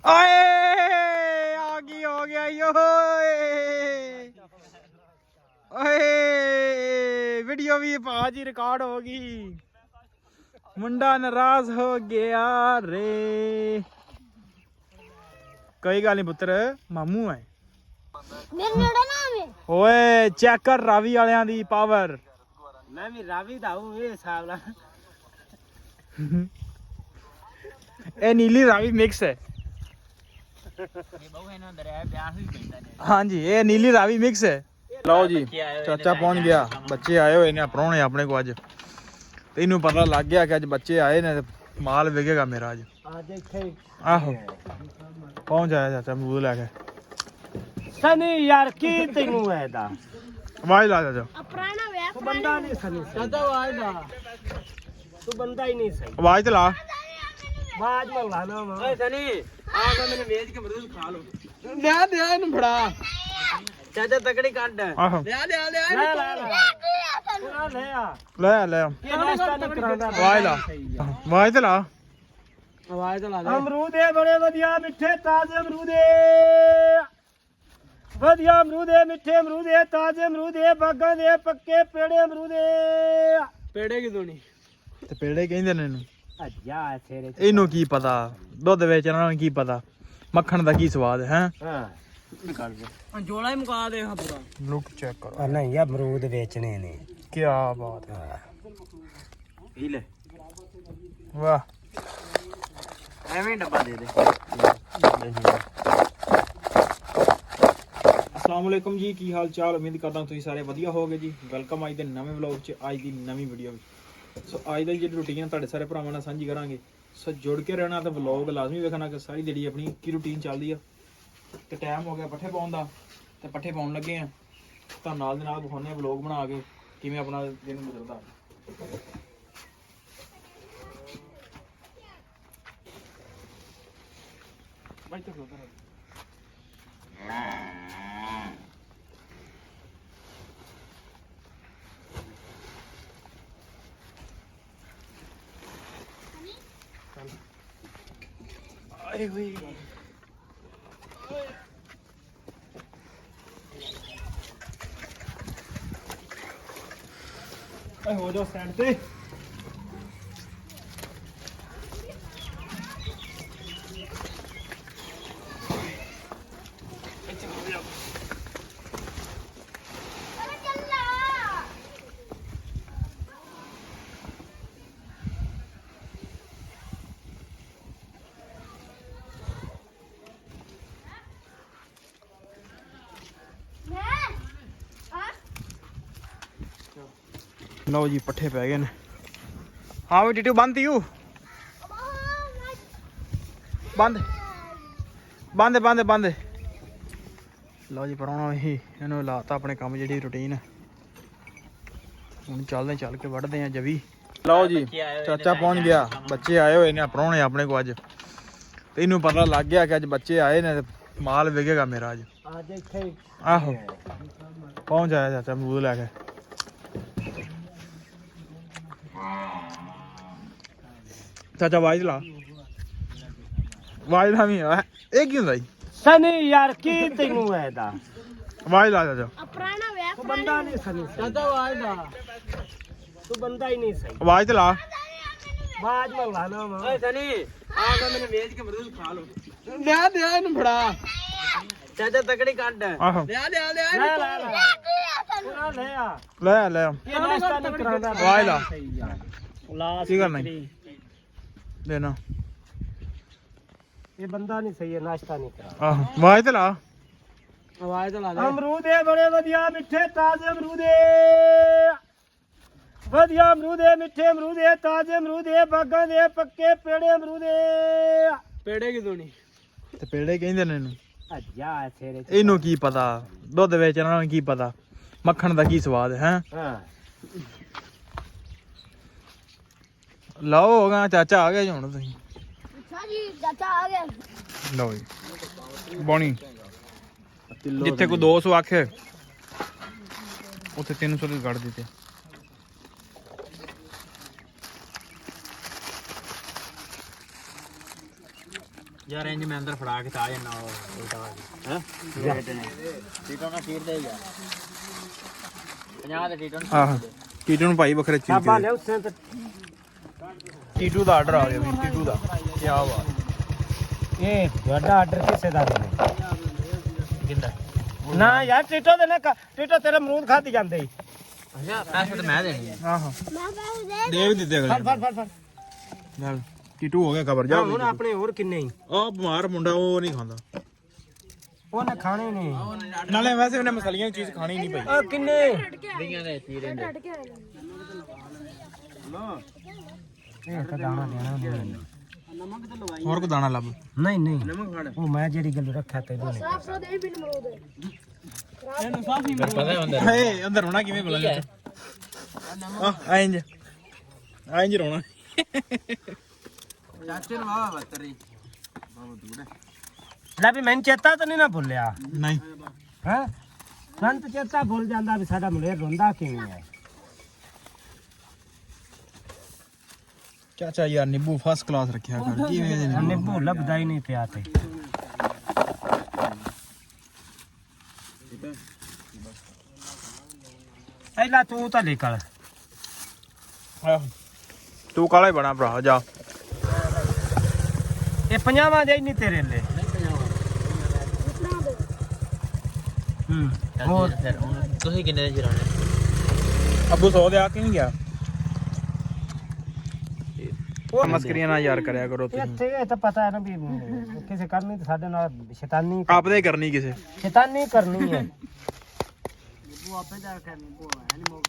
ਓਏ ਆ ਕੀ ਹੋ ਗਿਆ ਓਏ ਓਏ ਵੀਡੀਓ ਵੀ ਭਾਜੀ ਰਿਕਾਰਡ ਹੋ ਗਈ ਮੁੰਡਾ ਨਾਰਾਜ਼ ਹੋ ਗਿਆ ਰੇ ਕੋਈ ਗੱਲ ਨਹੀਂ ਪੁੱਤਰ ਮਾਮੂ ਹੈ ਓਏ ਚੈੱਕ ਕਰ ਰਾਵੀ ਵਾਲਿਆਂ ਦੀ ਪਾਵਰ ਮੈਂ ਵੀ ਰਾਵੀ ਦਾ ਹੂੰ ਇਹ ਹਿਸਾਬ ਨਾਲ ਇਹ ਨੀਲੀ ਰਾਵੀ ਮਿਕਸ ਹੈ हाँ जी ये नीली रावी मिक्स है लो जी चाचा पहुंच गया बच्चे आए हुए ने प्राहुणे अपने को अज तेनू पता लग गया कि अज बच्चे आए ने माल विकेगा मेरा अज आहो पहुंच आया चाचा अमरूद लैके सनी यार की तेनू है दा आवाज ला चाचा तू बंदा नहीं सनी चाचा आवाज ला तू बंदा ही नहीं सही आवाज तो ला आवाज में लाना ओए सनी आ मैंने वेच के अमरूद खा लो ले दे इन बड़ा चाचा तकड़ी काट आहो ले ले ले ले ले आ ले ले ये नाश्ता नहीं करांदा आवाज ला आवाज तो ला आवाज तो ला अमरूद है बड़े वधिया मिठे ताजे अमरूद है वधिया अमरूद है मिठे अमरूद है ताजे अमरूद है बागां दे पक्के पेड़े अमरूद है पेड़े की दोनी ते पेड़े कहंदे ने इनू ਅੱਜਾ ਤੇਰੇ ਇਹਨੂੰ ਕੀ ਪਤਾ ਦੁੱਧ ਵੇਚਣ ਵਾਲਿਆਂ ਨੂੰ ਕੀ ਪਤਾ ਮੱਖਣ ਦਾ ਕੀ ਸਵਾਦ ਹੈ ਹਾਂ ਨਿਕਾਲ ਦੇ ਜੋੜਾ ਹੀ ਮੁਕਾ ਦੇ ਹਾਂ ਪੂਰਾ ਲੁੱਕ ਚੈੱਕ ਕਰੋ ਨਹੀਂ ਯਾ ਅਮਰੂਦ ਵੇਚਣੇ ਨੇ ਕੀ ਬਾਤ ਹੈ ਪੀ ਲੈ ਵਾਹ ਐਵੇਂ ਡੱਬਾ ਦੇ ਦੇ अस्सलाम वालेकुम जी की हाल चाल उम्मीद करता तुसीं सारे वधिया होगे जी वेलकम अज दे नवे व्लॉग च अज दी नवी वीडियो सो अज दी जी रूटीन तुहाडे सारे भरावां नाल सांझी करांगे सो जुड़ के रहना ते व्लॉग लाजमी वेखना कि सारी दिहाड़ी अपनी की रूटीन चलदी आ ते टाइम हो गया पट्ठे पाउण दा ते पट्ठे पाउण लगे आ तां नाल दे नाल विखाउने व्लॉग बना के किवें अपना दिन गुजरदा भाई तो खलोता आए हुए हो जाओ स्टैंड पे लो जी पट्ठे पै गए ने हाँ भी टिटू बंद यू बंद बंद बंद बंद लो जी परौना ही इन्होंने लाता अपने काम जी रूटीन हम चलते चल के वढ़ते हैं जवी लो जी चाचा पहुंच गया बच्चे आए हुए ने परौने अपने को अज तेनू पता लग गया कि अज बच्चे आए ने माल विकेगा मेरा अज आहो पहुंच आया चाचा अमरूद लैके चाचा आवाज ला आवाज ला ये की हुंदा सनी यार की तेनू है दा आवाज ला चाचा तू बंदा नहीं सनी चाचा आवाज ला तू बंदा ही नहीं सही आवाज तो ला आवाज में लाना ओए सनी आ मैंने वेच के अमरूद खा लो ले दे इन बड़ा चाचा तकड़ी काट आहो ले ले ले ले ले आ ले ले ये नाश्ता नहीं करांदा आवाज ला लास्ट की करना देना ये बंदा नहीं सही है नाश्ता नहीं करा आहो आवाज तो ला आवाज तो ला अमरूद है बड़े वधिया मिठे ताजे अमरूद है वधिया अमरूद है मिठे अमरूद है ताजे अमरूद है बागां दे पक्के पेड़े अमरूद है पेड़े की दोनी ते पेड़े कहंदे ने इनू ਅੱਜਾ ਤੇਰੇ ਇਹਨੂੰ ਕੀ ਪਤਾ ਦੁੱਧ ਵੇਚਣ ਵਾਲਿਆਂ ਨੂੰ ਕੀ ਪਤਾ ਮੱਖਣ ਦਾ ਕੀ ਸਵਾਦ ਹੈ ਹਾਂ ਲਓ ਹੋਗਾ ਚਾਚਾ ਆ ਗਿਆ ਹੁਣ ਤੁਸੀਂ ਅੱਛਾ ਜੀ ਚਾਚਾ ਆ ਗਿਆ ਲਓ ਜੀ ਬੋਣੀ ਜਿੱਥੇ ਕੋਈ 200 ਆਖੇ ਉੱਥੇ 300 ਦੇ ਕੱਢ ਦਿੱਤੇ ਯਾਰ ਇੰਜ ਮੈਂ ਅੰਦਰ ਫੜਾ ਕੇ ਤਾਂ ਆ ਜਾਣਾ ਉਲਟਾ ਹੈ ਟੀਟੋ ਨਾਲ ਚੀਰ ਦੇ ਯਾਰ 50 ਦੇ ਟੀਟੋ ਨੂੰ ਆਹ ਟੀਟੋ ਨੂੰ ਭਾਈ ਵੱਖਰੇ ਚੀਰ ਸਾਬਾ ਲੈ ਉਸੇ ਤੇ ਟੀਟੂ ਦਾ ਆਰਡਰ ਆ ਗਿਆ ਵੀ ਟੀਟੂ ਦਾ ਕੀ ਬਾਤ ਇਹ ਤੁਹਾਡਾ ਆਰਡਰ ਕਿਸੇ ਦਾ ਨਹੀਂ ਕਿੰਦਾ ਨਾ ਯਾਰ ਟੀਟੋ ਦੇ ਨਾ ਟੀਟੋ ਤੇਰੇ ਅਮਰੂਦ ਖਾਧੀ ਜਾਂਦੇ ਅੱਛਾ ਪੈਸੇ ਤਾਂ ਮੈਂ ਦੇਣੇ ਆਹੋ ਮੈਂ ਪੈਸੇ ਦੇ ਵੀ ਦਿੱਤੇ ਅਗਲੇ ਫੜ ਨਾਲ ਟੀਟੂ ਹੋ ਗਿਆ ਖਬਰ ਜਾ ਹੁਣ ਆਪਣੇ ਹੋਰ ਕਿੰਨੇ ਹੀ ਉਹ ਬਿਮਾਰ ਮੁੰਡਾ ਉਹ ਨਹੀਂ ਖਾਂਦਾ ਉਹਨੇ ਖਾਣੇ ਨਹੀਂ ਨਾਲੇ ਵੈਸੇ ਉਹਨੇ ਮਸਾਲੀਆਂ ਦੀ ਚੀਜ਼ ਖਾਣੀ ਨਹੀਂ ਪਈ ਉਹ ਕਿੰਨੇ ਦੀਆਂ ਦੇ ਚੀਰੇ ਦੇ ਇਹ ਤਾਂ ਦਾਣਾ ਦੇਣਾ ਨਹੀਂ ਹੋਰ ਕੋ ਦਾਣਾ ਲੱਭ ਨਹੀਂ ਉਹ ਮੈਂ ਜਿਹੜੀ ਗੱਲ ਰੱਖਿਆ ਤੈਨੂੰ ਨਹੀਂ ਸਾਫ ਦੇ ਬਿਨ ਮਰੂਦ ਇਹਨੂੰ ਸਾਫ ਨਹੀਂ ਪਤਾ ਹੁੰਦਾ ਹੇ ਅੰਦਰ ਹੋਣਾ ਕਿਵੇਂ ਬੋਲਣਾ ਆਇੰਜ ਰੋਣਾ ਚਾਚੇ ਨੂੰ ਵਾਵਾ ਬੱਤਰੀ ਬਾਬੂ ਦੂੜਾ ਲੈ ਵੀ ਮੈਨੂੰ ਚੇਤਾ ਤਾਂ ਨਹੀਂ ਨਾ ਭੁੱਲਿਆ ਨਹੀਂ ਹੈ ਸੰਤ ਚੇਤਾ ਭੁੱਲ ਜਾਂਦਾ ਵੀ ਸਾਡਾ ਮੁੰਡੇ ਰੋਂਦਾ ਕਿਵੇਂ ਹੈ ਚਾਚਾ ਯਾਰ ਨਿੰਬੂ ਫਸਟ ਕਲਾਸ ਰੱਖਿਆ ਕਰ ਕਿਵੇਂ ਦੇ ਨਿੰਬੂ ਲੱਭਦਾ ਹੀ ਨਹੀਂ ਪਿਆ ਤੇ ਪਹਿਲਾਂ ਤੂੰ ਤਾਂ ਨਿਕਲ ਤੂੰ ਕਾਲਾ ਹੀ ਬਣਾ ਭਰਾ ਜਾ ਇਹ 50ਵਾਂ ਦੇ ਨਹੀਂ ਤੇਰੇ ਲਈ ਹੋਰ ਤੁਸੀਂ ਕਿੰਨੇ ਦੇ ਚਰਾਣੇ ਅੱਬੂ 100 ਦੇ ਆ ਕਿ ਨਹੀਂ ਗਿਆ ਉਹ ਮਸਕਰੀਆਂ ਨਾ ਯਾਰ ਕਰਿਆ ਕਰੋ ਤੁਸੀਂ ਇੱਥੇ ਇਹ ਤਾਂ ਪਤਾ ਹੈ ਨਾ ਵੀ ਕਿਸੇ ਕਰਨੀ ਤੇ ਸਾਡੇ ਨਾਲ ਸ਼ੈਤਾਨੀ ਆਪਦੇ ਕਰਨੀ ਕਿਸੇ ਕਰਨੀ ਹੈ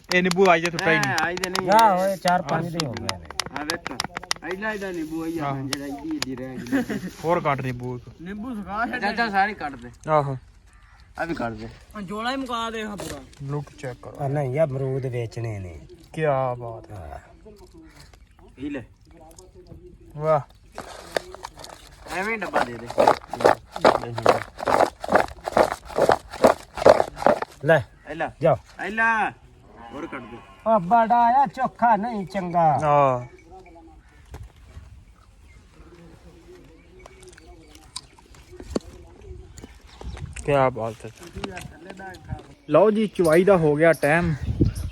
ਇਹ ਨਿੰਬੂ ਆਈ ਜੇ ਟੁੱਟਾ ਹੀ ਨਹੀਂ ਆ ਹੋਏ 4-5 ਦੇ ਹੋ ਗਏ ਨੇ ਆ ਵੇਖ ਇਹਦਾ ਨਿੰਬੂ ਆਈ ਆ ਜਿਹੜਾ ਇਹਦੀ ਰਹਿ ਗਈ ਹੋਰ ਕੱਟ ਨਿੰਬੂ ਨਿੰਬੂ ਸੁਕਾ ਚਾਚਾ ਸਾਰੇ ਕੱਟ ਦੇ ਆਹੋ ਆ ਵੀ ਕੱਟ ਦੇ ਜੋਲਾ ਹੀ ਮੁਕਾ ਦੇ ਹਾਂ ਪੂਰਾ ਲੁੱਕ ਚੈੱਕ ਕਰੋ ਨਹੀਂ ਯਾ ਅਮਰੂਦ ਵੇਚਣੇ ਨੇ ਕੀ ਬਾਤ ਹੈ ਇਹ ਲੈ ਵਾਹ ਐਵੇਂ ਡੱਬਾ ਦੇ ਦੇ ਲੈ ਐਲਾ ਜਾਓ ਐਲਾ ਹੋਰ ਕੱਟ ਦੇ ਉਹ ਬੜਾ ਆ ਚੋਖਾ ਨਹੀਂ ਚੰਗਾ ਹਾਂ ਕੀ ਬਾਤ ਹੈ ਲਓ ਜੀ ਚਵਾਈ ਦਾ ਹੋ ਗਿਆ ਟਾਈਮ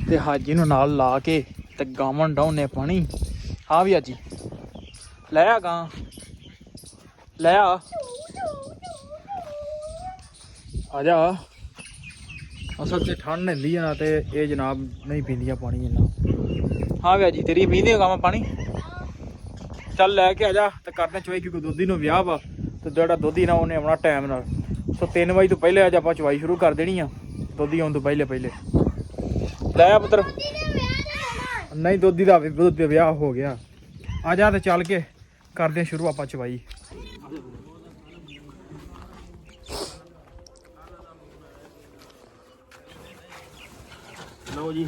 ਤੇ ਹਾਜੀ ਨੂੰ ਨਾਲ ਲਾ ਕੇ ਤੇ ਗਾਵਣ ਡਾਉਨੇ ਪਾਣੀ ਹਾਂ ਵੀ ਹਾਜੀ ਲੈ ਆ ਗਾਂ ਲੈ ਆ ਆ ਜਾ ਅਸਲ 'ਚ ਠੰਡ ਹੁੰਦੀ ਆ ਨਾ ਤੇ ਇਹ ਜਨਾਬ ਨਹੀਂ ਪੀਂਦੀਆਂ ਪਾਣੀ ਇੰਨਾ ਹਾਂ ਵੀ ਹਾਜੀ ਤੇਰੀ ਪੀਂਦੀ ਗਾਵਾਂ ਪਾਣੀ ਚੱਲ ਲੈ ਕੇ ਆ ਜਾ ਤੇ ਕਰਦੇ ਚਵਾਈ ਕਿਉਂਕਿ ਦੋਧੀ ਨੂੰ ਵਿਆਹ ਵਾ ਤੇ ਜਿਹੜਾ ਦੋਧੀ ਨਾ ਉਹਨੇ ਆਉਣਾ ਟਾਈਮ ਨਾਲ ਸੋ 3 ਵਜੇ ਤੋਂ ਪਹਿਲੇ ਅੱਜ ਆਪਾਂ ਚਵਾਈ ਸ਼ੁਰੂ ਕਰ ਦੇਣੀ ਆ ਦੋਧੀ ਆਉਣ ਤੋਂ ਪਹਿਲੇ ਲੈ ਆ ਪੁੱਤਰ ਨਹੀਂ ਦੋਧੀ ਦਾ ਵਿਆਹ ਹੋ ਗਿਆ ਆ ਜਾ ਤੇ ਚੱਲ ਕੇ ਕਰਦੇ ਸ਼ੁਰੂ ਆਪਾਂ ਚਵਾਈ ਲਓ ਜੀ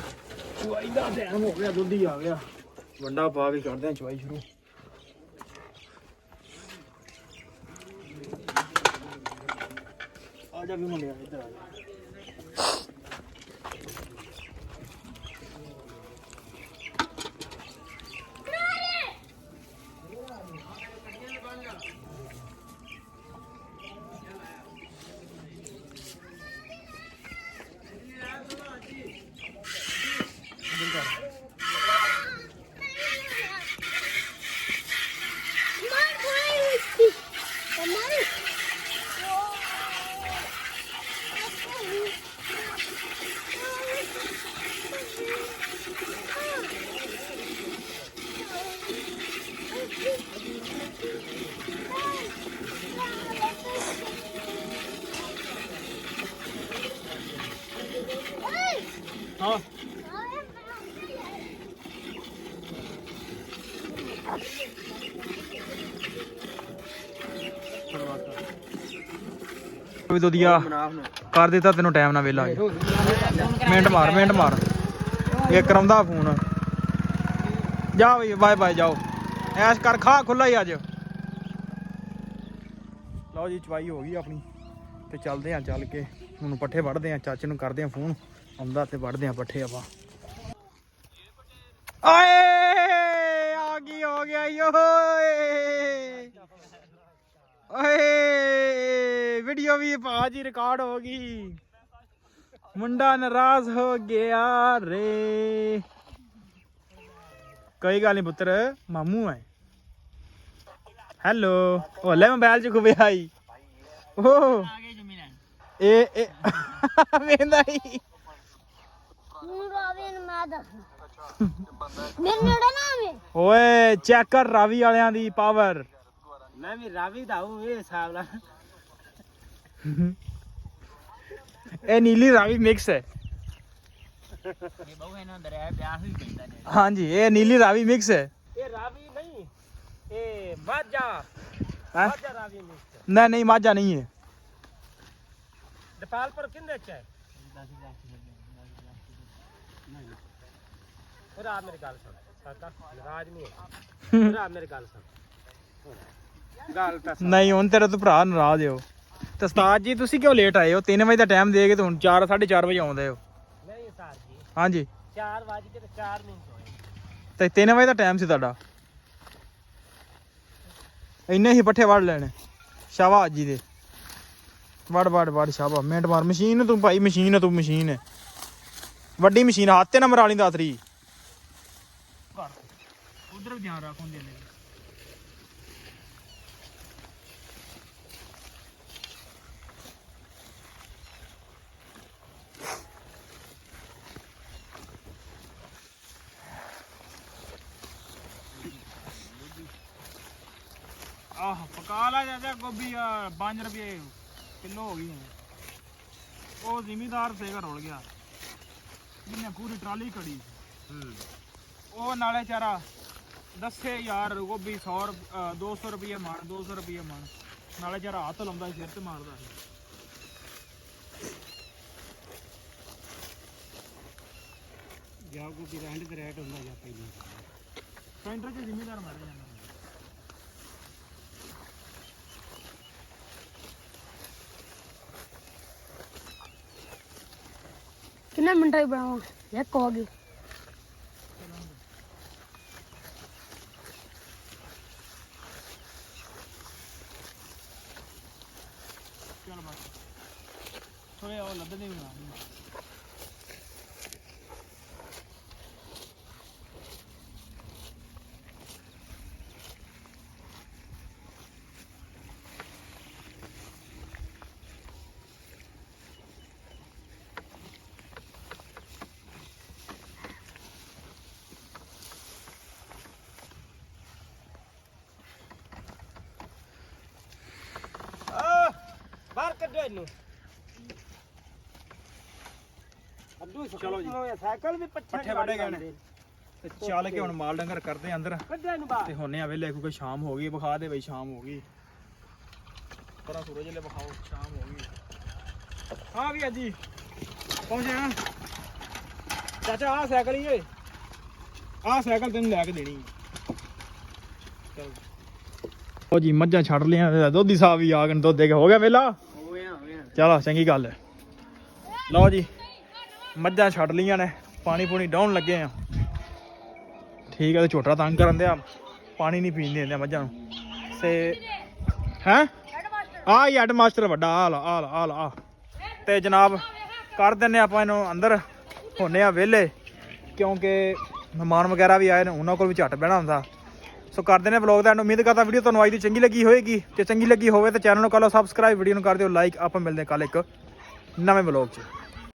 ਚਵਾਈ ਦਾ ਟਾਈਮ ਹੋ ਗਿਆ ਦੋਧੀ ਆ ਗਿਆ ਵੰਡਾ ਪਾ ਕੇ ਕਰਦੇ ਆ ਚਵਾਈ ਸ਼ੁਰੂ ਆ ਜਾ ਵੀ ਮੁੰਡਿਆ ਇੱਧਰ ਆ ਜਾ ਹਾਂ ਵੀ ਦੋਦੀਆ ਕਰ ਦਿੱਤਾ ਤੈਨੂੰ ਟਾਈਮ ਨਾਲ ਵੇਲਾ ਮਿੰਟ ਮਾਰ ਇਹ ਕਰਾਉਂਦਾ ਫੋਨ ਜਾ ਬਈ ਬਾਏ ਬਾਏ ਜਾਓ ਐਸ਼ ਕਰ ਖਾ ਖੁੱਲਾ ਹੀ ਅੱਜ ਲਓ ਜੀ ਚਵਾਈ ਹੋ ਗਈ ਆਪਣੀ ਤੇ ਚੱਲਦੇ ਆ ਚੱਲ ਕੇ ਹੁਣ ਪੱਠੇ ਵੜਦੇ ਆ ਚਾਚੇ ਨੂੰ ਕਰਦੇ ਆ ਫੋਨ ਆਉਂਦਾ ਤੇ ਵੜਦੇ ਆ ਪੱਠੇ ਆਪਾਂ ਆਏ ਆ ਗਈ ਹੋ ਗਿਆ ਓਏ ਓਏ ਵੀਡੀਓ ਵੀ ਭਾਜੀ ਰਿਕਾਰਡ ਹੋ ਗਈ ਮੁੰਡਾ ਨਾਰਾਜ਼ ਹੋ ਗਿਆ ਰੇ ਕੋਈ ਗੱਲ ਨਹੀਂ ਪੁੱਤਰ ਮਾਮੂ ਹੈ ਹੈਲੋ ਉਹ ਲੈ ਮੋਬਾਈਲ ਚ ਖੁਬਿਆ ਆਈ ਓ ਇਹ ਵੇਂਦਾ ਹੀ ਹੁਣ ਰਾਵੀ ਨੂੰ ਮੈਂ ਦੱਸਣਾ ਮੇਰੇ ਨੇੜੇ ਨਾ ਆਵੇ ਓਏ ਚੈੱਕ ਕਰ ਰਾਵੀ ਵਾਲਿਆਂ ਦੀ ਪਾਵਰ ਮੈਂ ਵੀ ਰਾਵੀ ਦਾ ਹੂੰ ਇਹ ਹਿਸਾਬ ਨਾਲ ਇਹ ਨੀਲੀ ਰਾਵੀ ਮਿਕਸ ਹੈ ਇਹ ਬਹੁ ਇਹਨਾਂ ਅੰਦਰ ਹੈ ਵਿਆਹ ਵੀ ਪੈਂਦਾ ਨੇ ਹਾਂਜੀ ਇਹ ਨੀਲੀ ਰਾਵੀ ਮਿਕਸ ਹੈ ਇਹ ਰਾਵੀ ਨਹੀਂ ਇਹ ਮਾਝਾ ਹੈਂ? ਮਾਝਾ ਰਾਵੀ ਮਿਕਸ ਨਹੀਂ ਨਹੀਂ ਮਾਝਾ ਨਹੀਂ ਹੈ ਦਪਾਲਪੁਰ ਕਿੰਨੇ ਚ ਹੈ ਭਰਾ ਮੇਰੀ ਗੱਲ ਸੁਣ ਸਾਕਾ ਨਾਰਾਜ਼ ਨਹੀਂ ਹੈ ਭਰਾ ਮੇਰੀ ਗੱਲ ਸੁਣ ਗੱਲ ਤਾਂ ਸੁਣ। ਨਹੀਂ ਹੁਣ ਤੇਰਾ ਤਾਂ ਭਰਾ ਨਾਰਾਜ਼ ਹੋ ਤੇ ਉਸਤਾਦ ਜੀ ਤੁਸੀਂ ਕਿਉਂ ਲੇਟ ਆਏ ਹੋ 3 ਵਜੇ ਦਾ ਟਾਈਮ ਦੇ ਕੇ ਤੇ ਹੁਣ 4 4:30 ਵਜੇ ਆਉਂਦੇ ਹੋ ਨਹੀਂ ਸਰ ਜੀ ਹਾਂਜੀ 4 ਵਜੇ ਤੇ 4 ਮਿੰਟ ਹੋਏ ਤੇ 3 ਵਜੇ ਦਾ ਟਾਈਮ ਸੀ ਤੁਹਾਡਾ ਇੰਨੇ ਹੀ ਪੱਠੇ ਵੜ ਲੈਣੇ ਸ਼ਾਬਾਸ਼ ਜੀ ਦੇ ਵੜ ਸ਼ਾਬਾ ਮਿੰਟ ਮਾਰ ਮਸ਼ੀਨ ਤੂੰ ਭਾਈ ਮਸ਼ੀਨ ਤੂੰ ਮਸ਼ੀਨ ਹੈ ਵੱਡੀ ਮਸ਼ੀਨ ਹੱਥ ਤੇ ਨਾ ਮਰਾਲੀ ਦਾਤਰੀ ਉਧਰ ਧਿਆਨ ਰੱਖ ਹੁੰਦੇ ਨੇ ਆਹ ਪਕਾ ਲਾ ਜਾ ਗੋਭੀ 5 ਰੁਪਏ ਕਿਲੋ ਹੋ ਗਈ ਉਹ ਜ਼ਿਮੀਦਾਰ ਸੇਗਾ ਰੋਲ ਗਿਆ ਜਿਹਨੇ ਪੂਰੀ ਟਰਾਲੀ ਕੜੀ ਉਹ ਨਾਲੇ ਚਾਰਾ ਦੱਸੇ ਯਾਰ ਗੋਭੀ 200 ਰੁਪਏ ਮਣ 200 ਰੁਪਏ ਮਣ ਨਾਲੇ ਚਾਰਾ ਹੱਥ ਲਾਉਂਦਾ ਸੀ ਸਿਰ ਤੇ ਮਾਰਦਾ ਸੀ ਜਾ ਗੋਭੀ ਰਹਿਣ ਤੇ ਰੇਟ ਹੁੰਦਾ ਜਾਂ ਪਹਿਲਾਂ ਸੈਂਟਰ 'ਚ ਜ਼ਿਮੀਦਾਰ ਮਾਰੇ ਜਾਂਦਾ ਕਿੰਨੇ ਮਿੰਟਾਂ ਹੀ ਬਣਾਵਾਂ ਇੱਕ ਹੋ ਗਈ ਚਲ ਬਸ ਥੋੜੇ ਉਹ ਲੱਦਣੇ ਵੀ ਬਣਾ ਬਾਹਰ ਕੱਢੋ ਇਹਨੂੰ ਅੱਡੂ ਚਲੋ ਜੀ। ਸਾਈਕਲ ਵੀ ਪੱਠੇ ਵੱਢੇ ਗਏ ਨੇ। ਤੇ ਚੱਲ ਕੇ ਹੁਣ ਮਾਲ ਡੰਗਰ ਕਰਦੇ ਅੰਦਰ ਕੱਢਿਆ ਇਹਨੂੰ ਬਾਹਰ ਤੇ ਹੁਣੇ ਆ ਵੇਲੇ ਕਿਉਂਕਿ ਸ਼ਾਮ ਹੋ ਗਈ ਵਿਖਾ ਦੇ ਬਈ ਸ਼ਾਮ ਹੋ ਗਈ ਪਰਾਂ ਸੂਰਜ ਲੈ ਵਿਖਾਓ ਸ਼ਾਮ ਹੋ ਗਈ ਹਾਂ ਵੀ ਅੱਜ ਪਹੁੰਚੇ ਆ ਚਾਚਾ ਆਹ ਸਾਈਕਲ ਹੀ ਏ ਆਹ ਸਾਈਕਲ ਤੈਨੂੰ ਲੈ ਕੇ ਦੇਣੀ ਚਲ ਉਹ ਜੀ ਮੱਝਾਂ ਛੱਡ ਲਿਆ ਦੋਧੀ ਸਾਹਿਬ ਵੀ ਆ ਗਏ ਦੁੱਧ ਦੇ ਕੇ ਹੋ ਗਿਆ ਵੇਲਾ ਹੋ ਗਿਆ ਚਲੋ ਚੰਗੀ ਗੱਲ ਹੈ ਲਓ ਜੀ ਮੱਝਾਂ ਛੱਡ ਲੀਆਂ ਨੇ ਪਾਣੀ ਪੂਣੀ ਡਾਉਣ ਲੱਗੇ ਆ ਠੀਕ ਹੈ ਤੇ ਝੋਟਾ ਤੰਗ ਕਰਨ ਦਿਆ ਪਾਣੀ ਨਹੀਂ ਪੀਣ ਦਿੰਦੇ ਮੱਝਾਂ ਨੂੰ ਤੇ ਹੈ ਆ ਹੀ ਹੈਡ ਮਾਸਟਰ ਵੱਡਾ ਆ ਤੇ ਜਨਾਬ ਕਰ ਦਿੰਨੇ ਆਪਾਂ ਇਹਨੂੰ ਅੰਦਰ ਹੁੰਨੇ ਆ ਵਿਹਲੇ ਕਿਉਂਕਿ ਮਹਿਮਾਨ ਵਗੈਰਾ ਵੀ ਆਏ ਨੇ ਉਹਨਾਂ ਕੋਲ ਵੀ ਝੱਟ ਬਹਿਣਾ ਹੁੰਦਾ ਸੋ ਕਰਦੇ ਨੇ ਵਲੌਗ ਦਾ ਐਂਡ ਉਮੀਦ ਕਰਦਾ ਵੀਡੀਓ ਤੁਹਾਨੂੰ ਅੱਜ ਦੀ ਚੰਗੀ ਲੱਗੀ ਹੋਏਗੀ ਤੇ ਚੰਗੀ ਲੱਗੀ ਹੋਵੇ ਤਾਂ ਚੈਨਲ ਨੂੰ ਕਰ ਲਓ ਸਬਸਕ੍ਰਾਈਬ ਵੀਡੀਓ ਨੂੰ ਕਰ ਦਿਓ ਲਾਈਕ ਆਪਾਂ ਮਿਲਦੇ ਕੱਲ ਇੱਕ ਨਵੇਂ ਵਲੌਗ 'ਚ